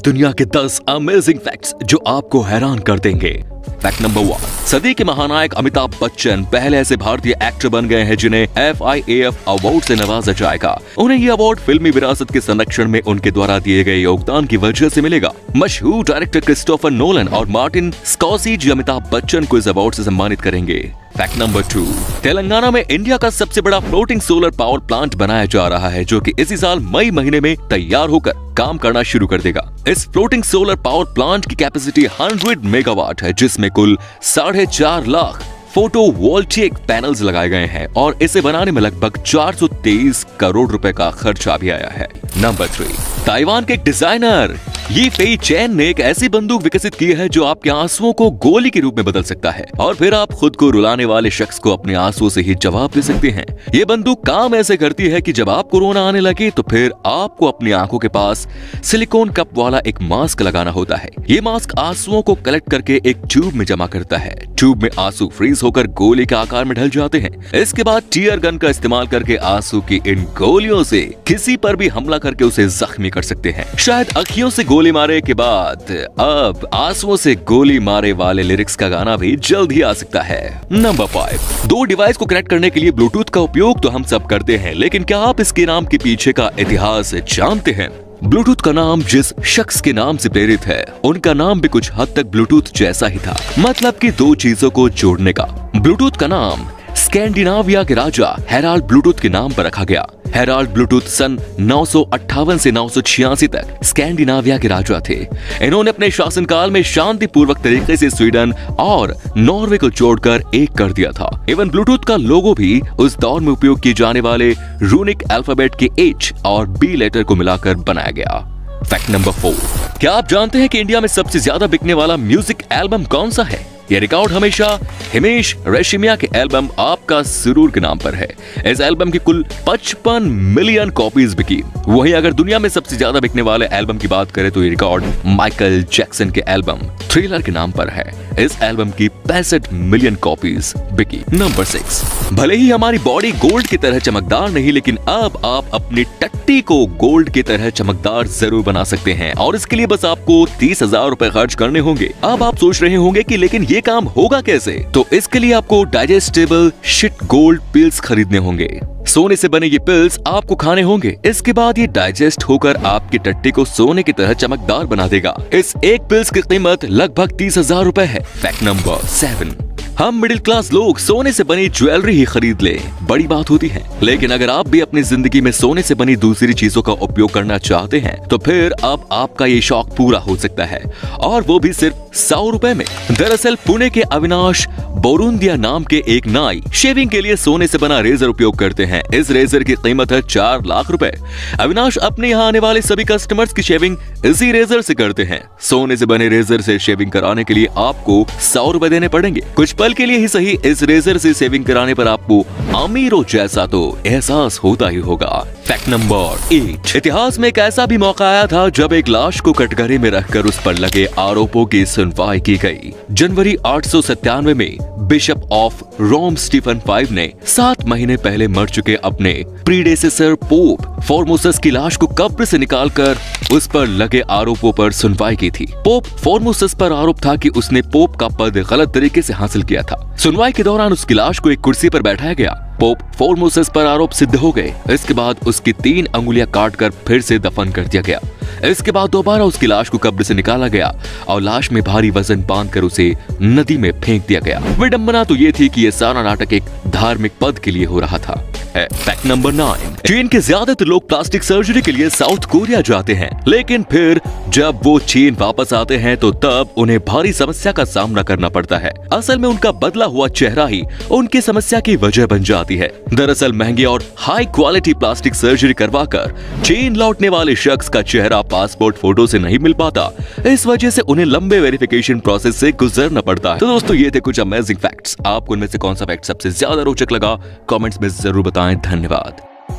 दुनिया के 10 amazing facts जो आपको हैरान कर देंगे। फैक्ट नंबर 1, सदी के महानायक अमिताभ बच्चन पहले ऐसे भारतीय एक्टर बन गए हैं जिन्हें FIAF अवार्ड से नवाजा जाएगा। उन्हें ये अवार्ड फिल्मी विरासत के संरक्षण में उनके द्वारा दिए गए योगदान की वजह से मिलेगा। मशहूर डायरेक्टर क्रिस्टोफर नोलन और मार्टिन स्कॉर्सेज़ी अमिताभ बच्चन को इस अवार्ड से सम्मानित करेंगे। फैक्ट नंबर 2, तेलंगाना में इंडिया का सबसे बड़ा फ्लोटिंग सोलर पावर प्लांट बनाया जा रहा है जो कि इसी साल मई महीने में तैयार होकर काम करना शुरू कर देगा। इस फ्लोटिंग सोलर पावर प्लांट की कैपेसिटी 100 मेगावाट है जिसमें कुल 4.5 लाख फोटो वोल्टेइक पैनल्स लगाए गए हैं और इसे बनाने में लगभग 423 करोड़ रुपए का खर्चा भी आया है। नंबर 3, ताइवान के डिजाइनर यी फेई चैन ने एक ऐसी बंदूक विकसित की है जो आपके आंसुओं को गोली के रूप में बदल सकता है और फिर आप खुद को रुलाने वाले शख्स को अपने आंसुओं से ही जवाब दे सकते हैं। ये बंदूक काम ऐसे करती है कि जब आपको रोना आने लगे तो फिर आपको अपनी आंखों के पास सिलिकॉन कप वाला एक मास्क लगाना होता है। ये मास्क आंसुओं को कलेक्ट करके एक ट्यूब में जमा करता है। ट्यूब में आंसू फ्रीज होकर गोली के आकार में ढल जाते हैं। इसके बाद टीयर गन का इस्तेमाल करके आंसू की इन गोलियों से किसी पर भी हमला करके उसे जख्मी कर सकते हैं। शायद अखियों से गोली मारे के बाद अब आंसुओं से गोली मारे वाले लिरिक्स का गाना भी जल्द ही आ सकता है। नंबर 5, दो डिवाइस को कनेक्ट करने के लिए ब्लूटूथ का उपयोग तो हम सब करते हैं, लेकिन क्या आप इसके नाम के पीछे का इतिहास जानते हैं? ब्लूटूथ का नाम जिस शख्स के नाम से प्रेरित है उनका नाम भी कुछ हद तक ब्लूटूथ जैसा ही था, मतलब कि दो चीजों को जोड़ने का। ब्लूटूथ का नाम स्कैंडिनाविया के राजा हेराल्ड ब्लूटूथ के नाम पर रखा गया। हेराल्ड ब्लूटूथ सन 958 से 986 तक स्कैंडिनाविया के राजा थे। इन्होंने अपने शासनकाल में शांतिपूर्वक तरीके से स्वीडन और नॉर्वे को जोड़कर एक कर दिया था। इवन ब्लूटूथ का लोगो भी उस दौर में उपयोग किए जाने वाले रूनिक अल्फाबेट के H और B लेटर को मिलाकर बनाया गया। फैक्ट नंबर 4, क्या आप जानते हैं कि इंडिया में सबसे ज्यादा बिकने वाला म्यूजिक एल्बम कौन सा है? ये रिकॉर्ड हमेशा हिमेश रेशमिया के एल्बम आपका सुरूर के नाम पर है। इस एल्बम की कुल 55 मिलियन कॉपीज बिकी। वहीं अगर दुनिया में सबसे ज्यादा बिकने वाले एल्बम की बात करें तो ये रिकॉर्ड माइकल जैक्सन के एल्बम थ्रिलर के नाम पर है। इस एल्बम की 65 मिलियन कॉपीज बिकी। नंबर 6, भले ही हमारी बॉडी गोल्ड की तरह चमकदार नहीं, लेकिन अब आप अपनी टट्टी को गोल्ड की तरह चमकदार जरूर बना सकते हैं और इसके लिए बस आपको 30,000 रुपए खर्च करने होंगे। अब आप सोच रहे होंगे कि लेकिन ये काम होगा कैसे? तो इसके लिए आपको डाइजेस्टेबल शिट गोल्ड पिल्स खरीदने होंगे। सोने से बने ये पिल्स आपको खाने होंगे। इसके बाद ये डाइजेस्ट होकर आपकी टट्टी को सोने की तरह चमकदार बना देगा। इस एक पिल्स की कीमत लगभग 30,000 रुपए है। फैक्ट नंबर 7, हम मिडिल क्लास लोग सोने से बनी ज्वेलरी ही खरीद ले, बड़ी बात होती है। लेकिन अगर आप भी अपनी जिंदगी में सोने से बनी दूसरी चीजों का उपयोग करना चाहते हैं तो फिर अब आपका ये शौक पूरा हो सकता है, और वो भी सिर्फ 100 रुपए में। दरअसल पुणे के अविनाश बोरुंदिया नाम के एक नाई शेविंग के लिए सोने से बना रेजर उपयोग करते हैं। इस रेजर की कीमत है 4 लाख रुपए। अविनाश अपने यहाँ आने वाले सभी कस्टमर्स की शेविंग इसी रेजर से करते हैं। सोने से बने रेजर से शेविंग कराने के लिए आपको 100 रुपए देने पड़ेंगे। कुछ पल के लिए ही सही, इस रेजर से शेविंग कराने पर आपको अमीरों जैसा तो एहसास होता ही होगा। फैक्ट नंबर 8, इतिहास में एक ऐसा भी मौका आया था जब एक लाश को कटघरे में रखकर उस पर लगे आरोपों की सुनवाई की गई। जनवरी 897 में bishop of Rome Stephen V ने 7 महीने पहले मर चुके अपने प्रीडेसेसर पोप फॉर्मोसस की लाश को कब्र से निकालकर उस पर लगे आरोपों पर सुनवाई की थी। पोप फॉर्मोसस पर आरोप था कि उसने पोप का पद गलत तरीके से हासिल किया था। सुनवाई के दौरान उसकी लाश को एक कुर्सी पर बैठाया गया। पोप फॉर्मोसस पर आरोप सिद्ध हो गए। इसके बाद उसकी 3 अंगुलियां काटकर फिर से दफन कर दिया गया। इसके बाद दोबारा उसकी लाश को कब्र से निकाला गया और लाश में भारी वजन बांधकर उसे नदी में फेंक दिया गया। विडंबना तो ये थी कि ये सारा नाटक एक धार्मिक पद के लिए हो रहा था। फैक्ट नंबर 9, चीन के ज्यादातर लोग प्लास्टिक सर्जरी के लिए साउथ कोरिया जाते हैं, लेकिन फिर जब वो चीन वापस आते हैं तो तब उन्हें भारी समस्या का सामना करना पड़ता है। असल में उनका बदला हुआ चेहरा ही उनकी समस्या की वजह बन जाती है। दरअसल महंगी और हाई क्वालिटी प्लास्टिक सर्जरी करवाकर चीन लौटने वाले शख्स का चेहरा पासपोर्ट फोटो से नहीं मिल पाता। इस वजह से उन्हें लंबे वेरिफिकेशन प्रोसेस से गुजरना पड़ता है। तो दोस्तों ये थे कुछ अमेजिंग फैक्ट्स। आपको इनमें से कौन सा फैक्ट सबसे ज्यादा रोचक लगा? कमेंट्स में जरूर बताएं। धन्यवाद।